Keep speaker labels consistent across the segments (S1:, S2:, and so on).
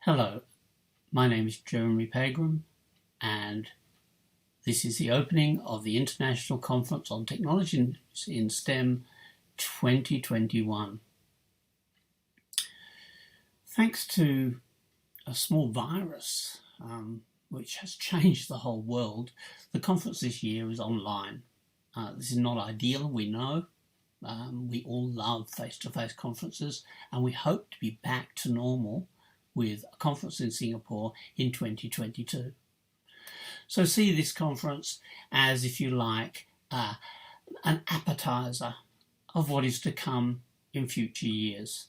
S1: Hello, my name is Jeremy Pagram, and this is the opening of the International Conference on Technology in STEM 2021. Thanks to a small virus, which has changed the whole world, the conference this year is online. This is not ideal, we know. We all love face-to-face conferences, and we hope to be back to normal with a conference in Singapore in 2022. So see this conference as, if you like, an appetizer of what is to come in future years.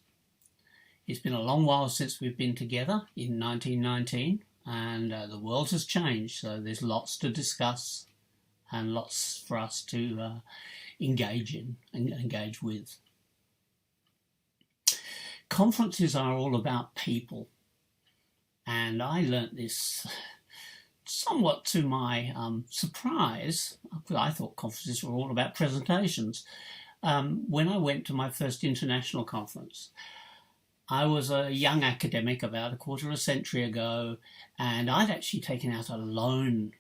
S1: It's been a long while since we've been together in 1919, and the world has changed, so there's lots to discuss and lots for us to engage in and engage with. Conferences are all about people, and I learnt this somewhat to my surprise, because I thought conferences were all about presentations. When I went to my first international conference, I was a young academic about a quarter of a century ago, and I'd actually taken out a loan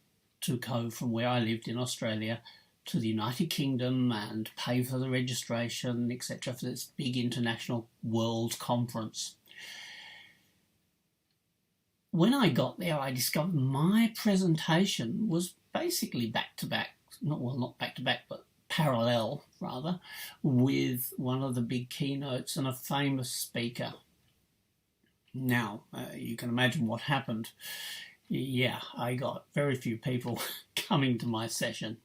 S1: to go from where I lived in Australia to the United Kingdom and pay for the registration, etc., for this big international world conference. When I got there, I discovered my presentation was basically back-to-back, not back-to-back, but parallel, rather, with one of the big keynotes and a famous speaker. Now, you can imagine what happened. Yeah, I got very few people coming to my session,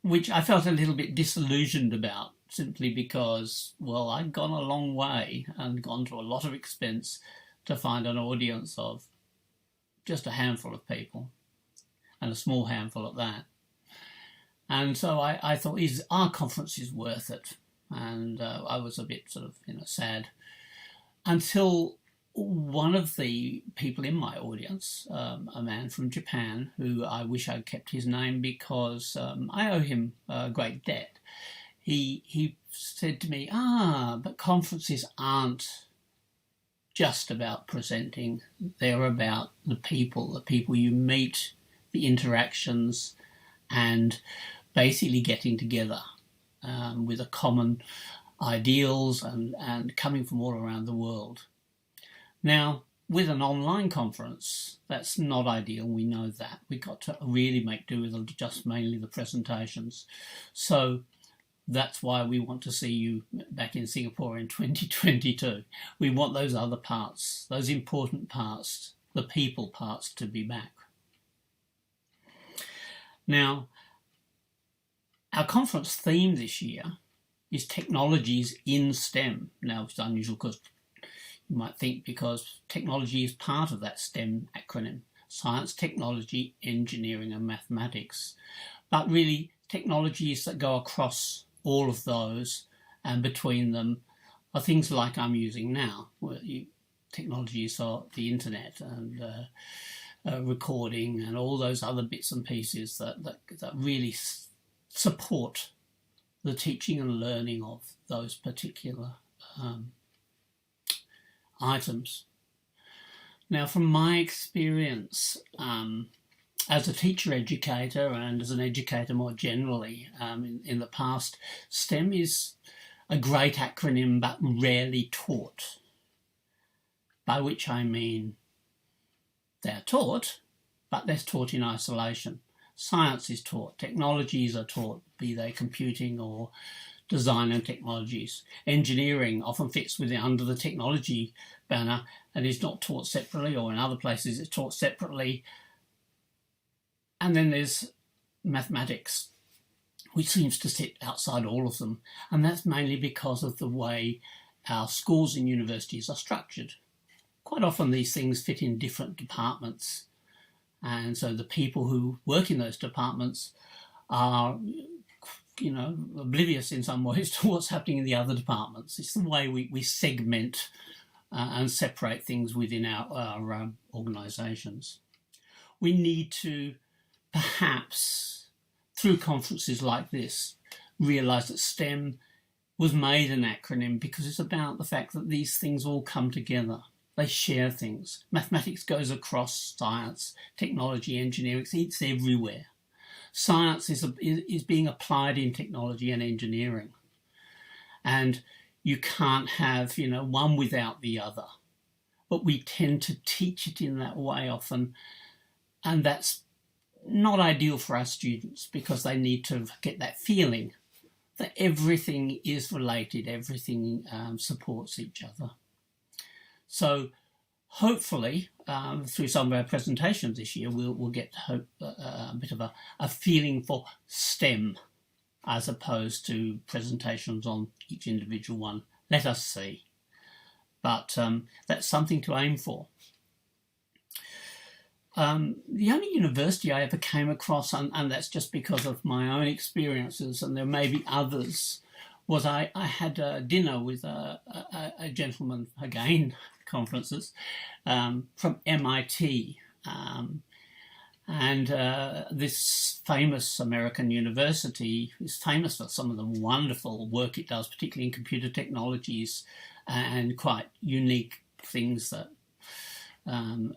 S1: which I felt a little bit disillusioned about, simply because, well, I'd gone a long way and gone to a lot of expense to find an audience of just a handful of people, and a small handful at that. And so I thought, our conference is worth it? And I was a bit sort of, sad, until one of the people in my audience, a man from Japan, who I wish I'd kept his name because I owe him a great debt. He said to me, but conferences aren't just about presenting. They're about the people you meet, the interactions, and basically getting together with a common ideals and coming from all around the world. Now, with an online conference, that's not ideal. We know that. We've got to really make do with just mainly the presentations. So that's why we want to see you back in Singapore in 2022. We want those other parts, those important parts, the people parts, to be back. Now, our conference theme this year is Technologies in STEM. Now, it's unusual because you might think because technology is part of that STEM acronym: science, technology, engineering and mathematics. But really, technologies that go across all of those, and between them are things like I'm using now, technologies are the internet and recording and all those other bits and pieces that really support the teaching and learning of those particular items. Now, from my experience as a teacher educator and as an educator more generally in the past, STEM is a great acronym but rarely taught, by which I mean they're taught, but they're taught in isolation. Science is taught, technologies are taught, be they computing or design and technologies. Engineering often fits under the technology banner and is not taught separately, or in other places it's taught separately. And then there's mathematics, which seems to sit outside all of them, and that's mainly because of the way our schools and universities are structured. Quite often these things fit in different departments, and so the people who work in those departments are oblivious in some ways to what's happening in the other departments. It's the way we segment and separate things within our organisations. We need to perhaps, through conferences like this, realise that STEM was made an acronym because it's about the fact that these things all come together. They share things. Mathematics goes across science, technology, engineering. It's everywhere. Science is being applied in technology and engineering. And you can't have, one without the other. But we tend to teach it in that way often. And that's not ideal for our students because they need to get that feeling that everything is related, everything supports each other. So hopefully, through some of our presentations this year, we'll get a bit of a feeling for STEM as opposed to presentations on each individual one. Let us see. But that's something to aim for. The only university I ever came across, and that's just because of my own experiences, and there may be others, was I had a dinner with a gentleman, again, conferences, from MIT. And this famous American university is famous for some of the wonderful work it does, particularly in computer technologies and quite unique things that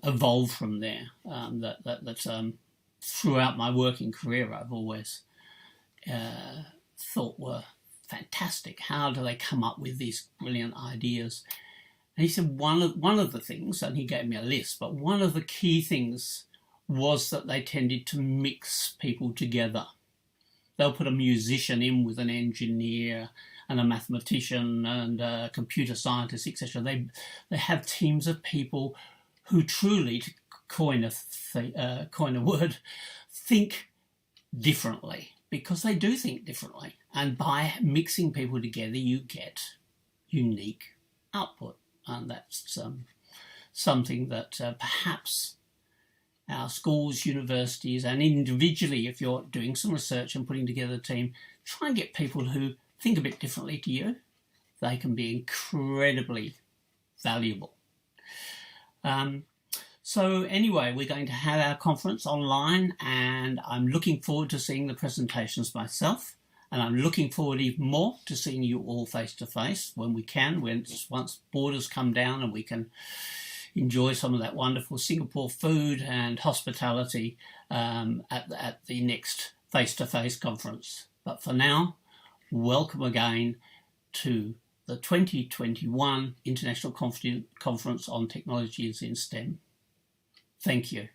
S1: evolve from there. That throughout my working career I've always thought were fantastic. How do they come up with these brilliant ideas? And he said one of the things, and he gave me a list, but one of the key things was that they tended to mix people together. They'll put a musician in with an engineer and a mathematician and a computer scientist, etc. They have teams of people who truly, to coin a word, think differently, because they do think differently. And by mixing people together, you get unique output. And that's something that perhaps our schools, universities, and individually, if you're doing some research and putting together a team, try and get people who think a bit differently to you. They can be incredibly valuable. So anyway, we're going to have our conference online, and I'm looking forward to seeing the presentations myself. And I'm looking forward even more to seeing you all face to face when we can, once borders come down and we can enjoy some of that wonderful Singapore food and hospitality at the next face-to-face conference. But for now, welcome again to the 2021 International Conference on Technologies in STEM. Thank you.